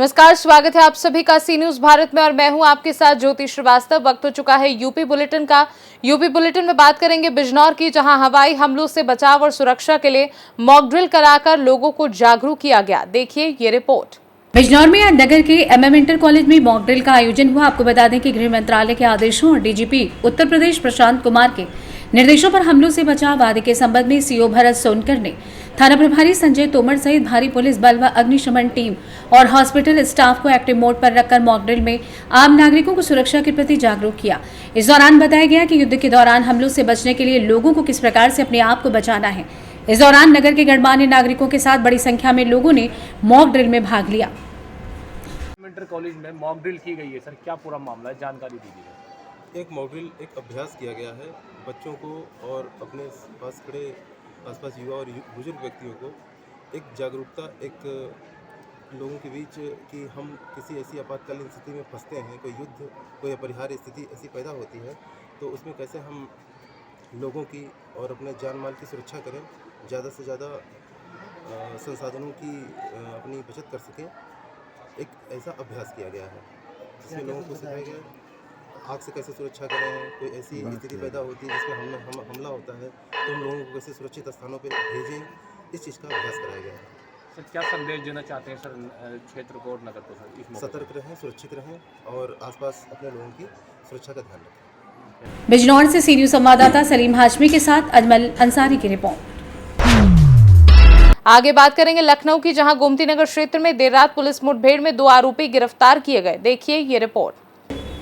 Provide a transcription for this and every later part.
नमस्कार, स्वागत है आप सभी का सी न्यूज भारत में और मैं हूं आपके साथ ज्योति श्रीवास्तव। वक्त हो चुका है यूपी बुलेटिन का। यूपी बुलेटिन में बात करेंगे बिजनौर की, जहां हवाई हमलों से बचाव और सुरक्षा के लिए मॉक ड्रिल कराकर लोगों को जागरूक किया गया। देखिए ये रिपोर्ट। बिजनौर में आज नगर के MM इंटर कॉलेज में मॉक ड्रिल का आयोजन हुआ। आपको बता दें कि गृह मंत्रालय के आदेशों और DGP उत्तर प्रदेश प्रशांत कुमार के निर्देशों पर हमलों से बचाव आदि के संबंध में CO भरत सोनकर ने थाना प्रभारी संजय तोमर सहित भारी पुलिस बल व अग्निशमन टीम और हॉस्पिटल स्टाफ को एक्टिव मोड पर रखकर मॉक ड्रिल में आम नागरिकों को सुरक्षा के प्रति जागरूक किया। इस दौरान बताया गया कि युद्ध के दौरान हमलों से बचने के लिए लोगों को किस प्रकार से अपने आप को बचाना है। इस दौरान नगर के गणमान्य नागरिकों के साथ बड़ी संख्या में लोगों ने मॉक ड्रिल में भाग लिया। इंटर कॉलेज में मॉक ड्रिल की गई है सर, क्या पूरा मामला है, जानकारी दीजिए। एक मॉक ड्रिल एक अभ्यास किया गया है बच्चों को और अपने पास खड़े आसपास युवा और बुजुर्ग व्यक्तियों को एक जागरूकता, एक लोगों के बीच कि हम किसी ऐसी आपातकालीन स्थिति में फंसते हैं, कोई युद्ध, कोई अपरिहार्य स्थिति ऐसी पैदा होती है, तो उसमें कैसे हम लोगों की और अपने जान माल की सुरक्षा करें, ज़्यादा से ज़्यादा संसाधनों की अपनी बचत कर सकें। एक ऐसा अभ्यास किया गया है जिसमें लोगों को सिखाया गया आग से कैसे सुरक्षा करें, कोई ऐसी स्थिति पैदा होती है जिसमें हमला होता है तो हम लोगों को कैसे सुरक्षित स्थानों पर भेजें, इस चीज़ का अभ्यास कराया गया है। सर क्या संदेश देना चाहते हैं सर क्षेत्र को और नगर को सर? इस सतर्क रहें, सुरक्षित रहें और आसपास अपने लोगों की सुरक्षा का ध्यान रखें। बिजनौर से सी न्यूज संवाददाता सलीम हाशमी के साथ अजमल अंसारी की रिपोर्ट। आगे बात करेंगे लखनऊ की, जहां गोमती नगर क्षेत्र में देर रात पुलिस मुठभेड़ में 2 आरोपी गिरफ्तार किए गए। देखिए ये रिपोर्ट।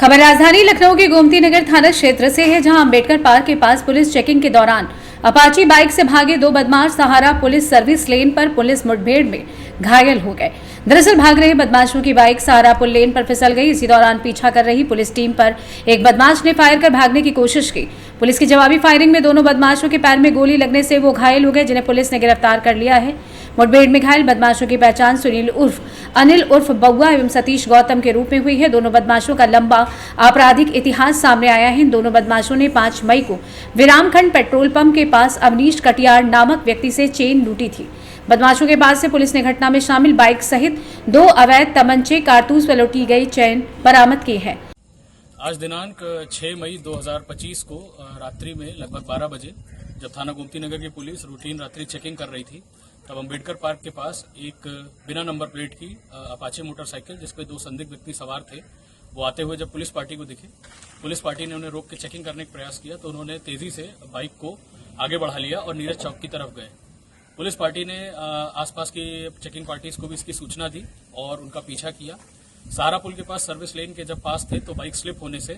खबर राजधानी लखनऊ के गोमती नगर थाना क्षेत्र से है, जहां अंबेडकर पार्क के पास पुलिस चेकिंग के दौरान अपाची बाइक से भागे 2 बदमाश सहारा पुलिस सर्विस लेन पर पुलिस मुठभेड़ में घायल हो गए। दरअसल भाग रहे बदमाशों की बाइक सहारापुर लेन पर फिसल गई। इसी दौरान पीछा कर रही पुलिस टीम पर एक बदमाश ने फायर कर भागने की कोशिश की। पुलिस की जवाबी फायरिंग में दोनों बदमाशों के पैर में गोली लगने से वो घायल हो गए, जिन्हें पुलिस ने गिरफ्तार कर लिया है। मुठभेड़ में घायल बदमाशों की पहचान सुनील उर्फ अनिल उर्फ बउआ एवं सतीश गौतम के रूप में हुई है। दोनों बदमाशों का लंबा आपराधिक इतिहास सामने आया है। इन दोनों बदमाशों ने 5 मई को विरामखंड पेट्रोल पंप के पास अवनीश कटियार नामक व्यक्ति से चेन लूटी थी। बदमाशों के पास से पुलिस ने घटना में शामिल बाइक सहित 2 अवैध तमंचे, कारतूस व लूटी गई चेन बरामद की है। आज दिनांक 6 मई 2025 को रात्रि में लगभग 12 बजे जब थाना गोमती नगर की पुलिस रूटीन रात्रि चेकिंग कर रही थी, तब अंबेडकर पार्क के पास एक बिना नंबर प्लेट की अपाचे मोटरसाइकिल जिसपे 2 संदिग्ध व्यक्ति सवार थे, वो आते हुए जब पुलिस पार्टी को दिखे, पुलिस पार्टी ने उन्हें रोक के चेकिंग करने का प्रयास किया तो उन्होंने तेजी से बाइक को आगे बढ़ा लिया और नीरज चौक की तरफ गए। पुलिस पार्टी ने आसपास की चेकिंग पार्टीज को भी इसकी सूचना दी और उनका पीछा किया। सहारा पुल के पास सर्विस लेन के जब पास थे तो बाइक स्लिप होने से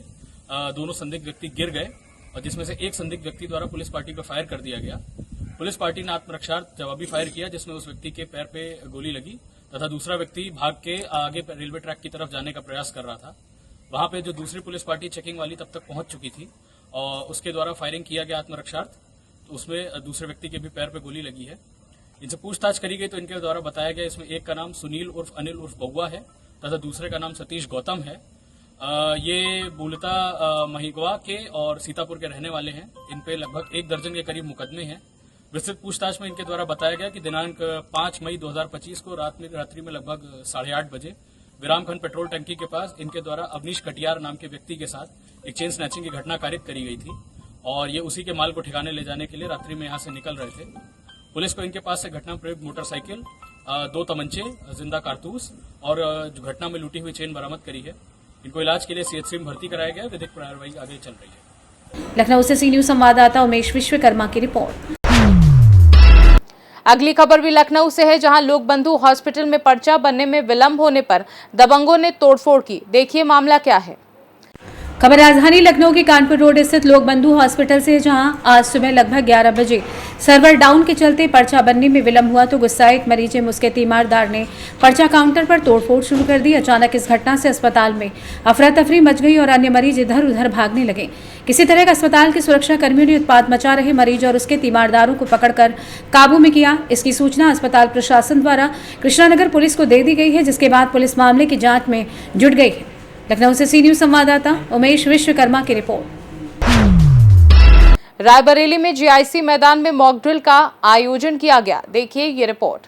दोनों संदिग्ध व्यक्ति गिर गए और जिसमें से एक संदिग्ध व्यक्ति द्वारा पुलिस पार्टी पर फायर कर दिया गया। पुलिस पार्टी ने आत्मरक्षार्थ जवाबी फायर किया जिसमें उस व्यक्ति के पैर पे गोली लगी तथा दूसरा व्यक्ति भाग के आगे रेलवे ट्रैक की तरफ जाने का प्रयास कर रहा था। वहां पे जो दूसरी पुलिस पार्टी चेकिंग वाली तब तक पहुंच चुकी थी और उसके द्वारा फायरिंग किया गया आत्मरक्षार्थ, तो उसमें दूसरे व्यक्ति के भी पैर पे गोली लगी है। इनसे पूछताछ करी गई तो इनके द्वारा बताया गया इसमें एक का नाम सुनील उर्फ अनिल उर्फ बउआ है तथा दूसरे का नाम सतीश गौतम है। ये मूलतः महिगवा के और सीतापुर के रहने वाले हैं। इन पे लगभग 1 दर्जन के करीब मुकदमे हैं। विस्तृत पूछताछ में इनके द्वारा बताया गया कि दिनांक 5 मई 2025 को रात्रि में लगभग 8:30 बजे विरामखंड पेट्रोल टंकी के पास इनके द्वारा अवनीश कटियार नाम के व्यक्ति के साथ एक चेन स्नैचिंग की घटना कारित करी गई थी और ये उसी के माल को ठिकाने ले जाने के लिए रात्रि में यहाँ से निकल रहे थे। पुलिस को इनके पास से घटना में प्रयुक्त मोटरसाइकिल, 2 तमंचे, जिंदा कारतूस और जो घटना में लूटी हुई चेन बरामद करी है। इनको इलाज के लिए CHC में भर्ती कराया गया। विधिक कार्रवाई आगे चल रही है। लखनऊ से सी न्यूज संवाददाता उमेश विश्वकर्मा की रिपोर्ट। अगली खबर भी लखनऊ से है, जहां लोक बंधु हॉस्पिटल में पर्चा बनने में विलंब होने पर दबंगों ने तोड़फोड़ की। देखिए मामला क्या है। खबर राजधानी लखनऊ के कानपुर रोड स्थित लोक बंधु हॉस्पिटल से, जहां आज सुबह लगभग 11 बजे सर्वर डाउन के चलते पर्चा बनने में विलंब हुआ तो गुस्साए एक मरीज मुस्के तीमारदार ने पर्चा काउंटर पर तोड़फोड़ शुरू कर दी। अचानक इस घटना से अस्पताल में अफरा तफरी मच गई और अन्य मरीज इधर उधर भागने लगे। किसी तरह का अस्पताल के सुरक्षा कर्मियों ने उत्पात मचा रहे मरीज और उसके तीमारदारों को पकड़कर काबू में किया। इसकी सूचना अस्पताल प्रशासन द्वारा कृष्णानगर पुलिस को दे दी गई है, जिसके बाद पुलिस मामले की जाँच में जुट गई है। लखनऊ से सी न्यूज संवाददाता उमेश विश्वकर्मा की रिपोर्ट। रायबरेली में GIC मैदान में मॉक ड्रिल का आयोजन किया गया। देखिए ये रिपोर्ट।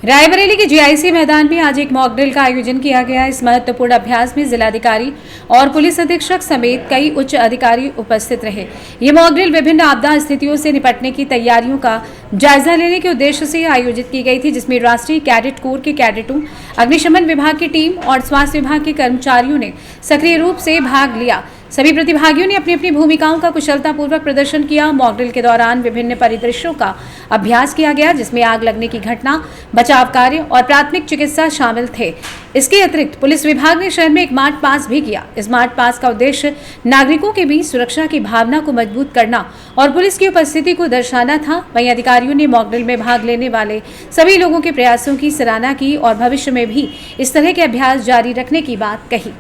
रायबरेली के जीआईसी मैदान में आज एक मॉक ड्रिल का आयोजन किया गया। इस महत्वपूर्ण अभ्यास में जिलाधिकारी और पुलिस अधीक्षक समेत कई उच्च अधिकारी उपस्थित रहे। ये मॉक ड्रिल विभिन्न आपदा स्थितियों से निपटने की तैयारियों का जायजा लेने के उद्देश्य से आयोजित की गई थी, जिसमें राष्ट्रीय कैडेट कोर के कैडेटों, अग्निशमन विभाग की टीम और स्वास्थ्य विभाग के कर्मचारियों ने सक्रिय रूप से भाग लिया। सभी प्रतिभागियों ने अपनी अपनी भूमिकाओं का कुशलतापूर्वक प्रदर्शन किया। मॉक ड्रिल के दौरान विभिन्न परिदृश्यों का अभ्यास किया गया, जिसमें आग लगने की घटना, बचाव कार्य और प्राथमिक चिकित्सा शामिल थे। इसके अतिरिक्त पुलिस विभाग ने शहर में एक मार्च पास भी किया। इस मार्च पास का उद्देश्य नागरिकों के बीच सुरक्षा की भावना को मजबूत करना और पुलिस की उपस्थिति को दर्शाना था। वहीं अधिकारियों ने मॉक ड्रिल में भाग लेने वाले सभी लोगों के प्रयासों की सराहना की और भविष्य में भी इस तरह के अभ्यास जारी रखने की बात कही।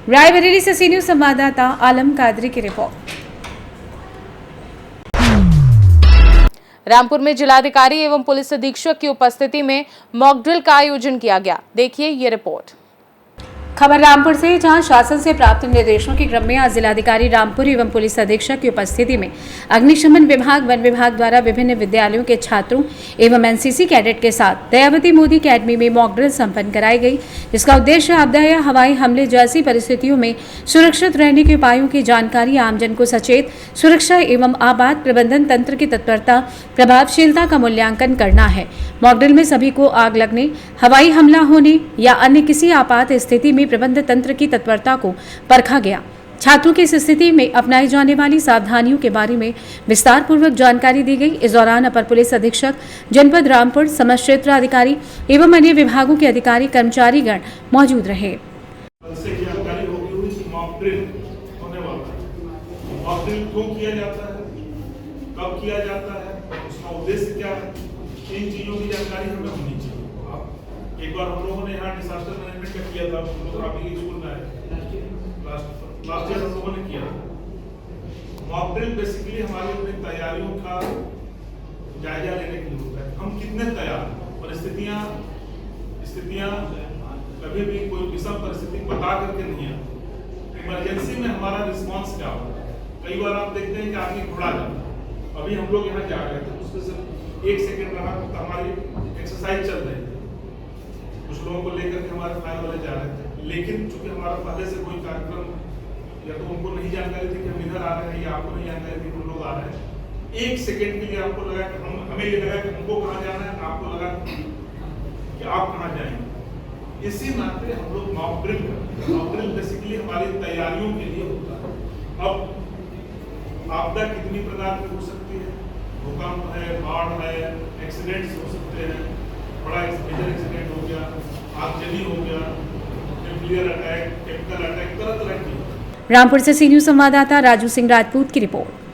रायबरेली से सी न्यूज संवाददाता आलम कादरी की रिपोर्ट। रामपुर में जिलाधिकारी एवं पुलिस अधीक्षक की उपस्थिति में मॉक ड्रिल का आयोजन किया गया। देखिए ये रिपोर्ट। खबर रामपुर से, जहां शासन से प्राप्त निर्देशों के क्रम में आज जिलाधिकारी रामपुर एवं पुलिस अधीक्षक की उपस्थिति में अग्निशमन विभाग, वन विभाग द्वारा विभिन्न विद्यालयों के छात्रों एवं एनसीसी कैडेट के साथ दयावती मोदी अकेडमी में मॉक ड्रिल संपन्न कराई गई, जिसका उद्देश्य आपदा या हवाई हमले जैसी परिस्थितियों में सुरक्षित रहने के उपायों की जानकारी, आमजन को सचेत, सुरक्षा एवं आपात प्रबंधन तंत्र की तत्परता, प्रभावशीलता का मूल्यांकन करना है। मॉक ड्रिल में सभी को आग लगने, हवाई हमला होने या अन्य किसी आपात स्थिति में प्रबंध तंत्र की तत्परता को परखा गया। छात्रों की इस स्थिति में अपनाई जाने वाली सावधानियों के बारे में विस्तार पूर्वक जानकारी दी गई। इस दौरान अपर पुलिस अधीक्षक जनपद रामपुर, समस्त क्षेत्र अधिकारी एवं अन्य विभागों के अधिकारी कर्मचारीगण मौजूद रहे। क्यों किया जाता है, कब किया जाता है, उसका उद्देश्य क्या है, इन चीजों की जानकारी हमें होनी चाहिए। एक बार हम लोगों ने यहाँ डिजास्टर मैनेजमेंट का किया था, हम लोग अभी स्कूल में आए, लास्ट ईयर हम लोगों ने किया। मॉक ड्रिल बेसिकली हमारी अपनी तैयारियों का जायजा लेने के लिए होता है। हम कितने तैयार, परिस्थितियां कभी भी कोई विषम परिस्थिति बता करके नहीं आती। इमरजेंसी में हमारा रिस्पॉन्स क्या होता है। कई बार आप देखते हैं कि आदमी घुड़ा जाता है। अभी हम लोग यहाँ जा रहे थे, उसमें सिर्फ 1 सेकेंड रहा तो हमारी एक्सरसाइज चल रही थी, कुछ लोगों को लेकर के हमारे फायर वाले जा रहे थे। लेकिन चूंकि हमारा पहले से कोई कार्यक्रम या तो उनको नहीं जानकारी थी कि हम इधर आ रहे हैं, या आपको नहीं जानकारी थी कि हम लोग आ रहे हैं, 1 सेकेंड के लिए आपको लगा कि हमें ये लगा कि हमको कहाँ जाना है, आपको लगा कि आप कहाँ जाएंगे। इसी नाते हम लोग मॉक ड्रिल करते हैं। मॉक ड्रिल बेसिकली हमारी तैयारियों के लिए होता है। अब आपदा कितनी प्रकार की हो सकती है, भूकंप है, बाढ़ है, एक्सीडेंट्स हो सकते हैं, बड़ा मेजर एक्सीडेंट हो गया, आगजनी हो गया, न्यूक्लियर अटैक, केमिकल अटैक, तरह तरह की। रामपुर से सी न्यूज संवाददाता राजू सिंह राजपूत की रिपोर्ट।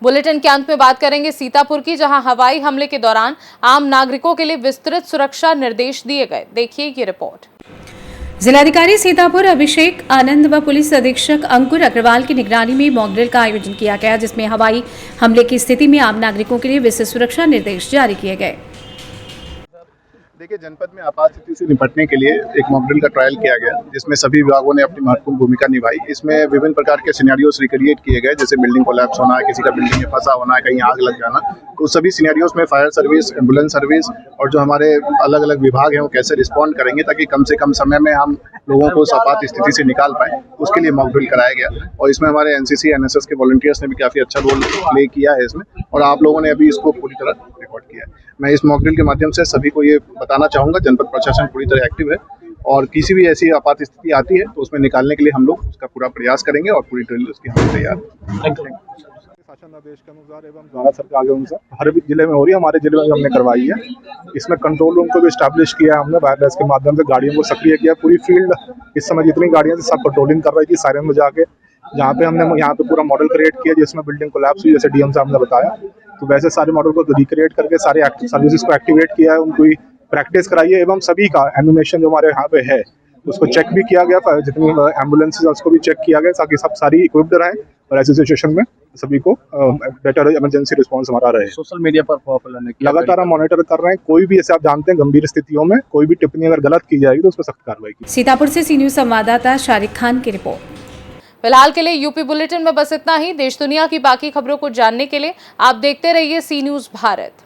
बुलेटिन के अंत में बात करेंगे सीतापुर की, जहां हवाई हमले के दौरान आम नागरिकों के लिए विस्तृत सुरक्षा निर्देश दिए गए। देखिए ये रिपोर्ट। जिलाधिकारी सीतापुर अभिषेक आनंद व पुलिस अधीक्षक अंकुर अग्रवाल की निगरानी में मॉक ड्रिल का आयोजन किया गया, जिसमें हवाई हमले की स्थिति में आम नागरिकों के लिए विस्तृत सुरक्षा निर्देश जारी किए गए। देखिए, जनपद में आपात स्थिति से निपटने के लिए एक मॉक ड्रिल का ट्रायल किया गया, जिसमें सभी विभागों ने अपनी महत्वपूर्ण भूमिका निभाई। इसमें विभिन्न प्रकार के सिनेरियोस रिक्रिएट किए गए, जैसे बिल्डिंग कोलैप्स होना, किसी का बिल्डिंग में फंसा होना, कहीं आग लग जाना। तो सभी सिनेरियोस में फायर सर्विस, एम्बुलेंस सर्विस और जो हमारे अलग अलग विभाग हैं वो कैसे रिस्पॉन्ड करेंगे ताकि कम से कम समय में हम लोगों को आपात स्थिति से निकाल पाएँ, उसके लिए मॉक ड्रिल कराया गया। और इसमें हमारे एनसीसी एनएसएस के वॉलंटियर्स ने भी काफ़ी अच्छा रोल प्ले किया है इसमें, और आप लोगों ने अभी इसको पूरी तरह रिकॉर्ड किया है। मैं इस मॉक ड्रिल के माध्यम से सभी को ये बताना चाहूँगा, जनपद प्रशासन पूरी तरह एक्टिव है और किसी भी ऐसी आपात स्थिति आती है तो उसमें निकालने के लिए हम लोग उसका पूरा प्रयास करेंगे और पूरी ड्रिल उसकी हम तैयार हैं। शासन आदेश के अनुसार एवं भारत सरकार के अनुसार हर जिले में हो रही है, हमारे जिले में हमने करवाई है। इसमें कंट्रोल रूम को भी स्टैब्लिश किया है हमने, वायरलेस के माध्यम से गाड़ियों को सक्रिय किया। पूरी फील्ड इस समय जितनी गाड़ियां थी सब पेट्रोलिंग कर रही थी सायरन बजा के। जहाँ पे हमने यहाँ पे पूरा मॉडल क्रिएट किया जिसमें बिल्डिंग कोलैप्स हुई, जैसे डीएम साहब ने बताया, तो वैसे सारे मॉडल को रिक्रिएट करके सारे एक्टिव सर्विसेज को एक्टिवेट किया है, उनको प्रैक्टिस कराई है एवं सभी का एनिमेशन जो हमारे यहाँ पे है उसको चेक भी किया गया। जितनी एम्बुलेंस है उसको भी चेक किया गया ताकि सब सारी इक्विप्ड रहें और ऐसी सिचुएशन में सभी को बेटर इमरजेंसी रिस्पांस हमारा रहे। सोशल मीडिया पर लगातार हम मॉनिटर कर रहे हैं। कोई भी, ऐसे आप जानते हैं, गंभीर स्थितियों में कोई भी टिप्पणी अगर गलत की जाएगी तो उस पर सख्त कार्रवाई की। सीतापुर से सी न्यूज संवाददाता शारिक खान की रिपोर्ट। फिलहाल के लिए यूपी बुलेटिन में बस इतना ही। देश दुनिया की बाकी खबरों को जानने के लिए आप देखते रहिए सी न्यूज भारत।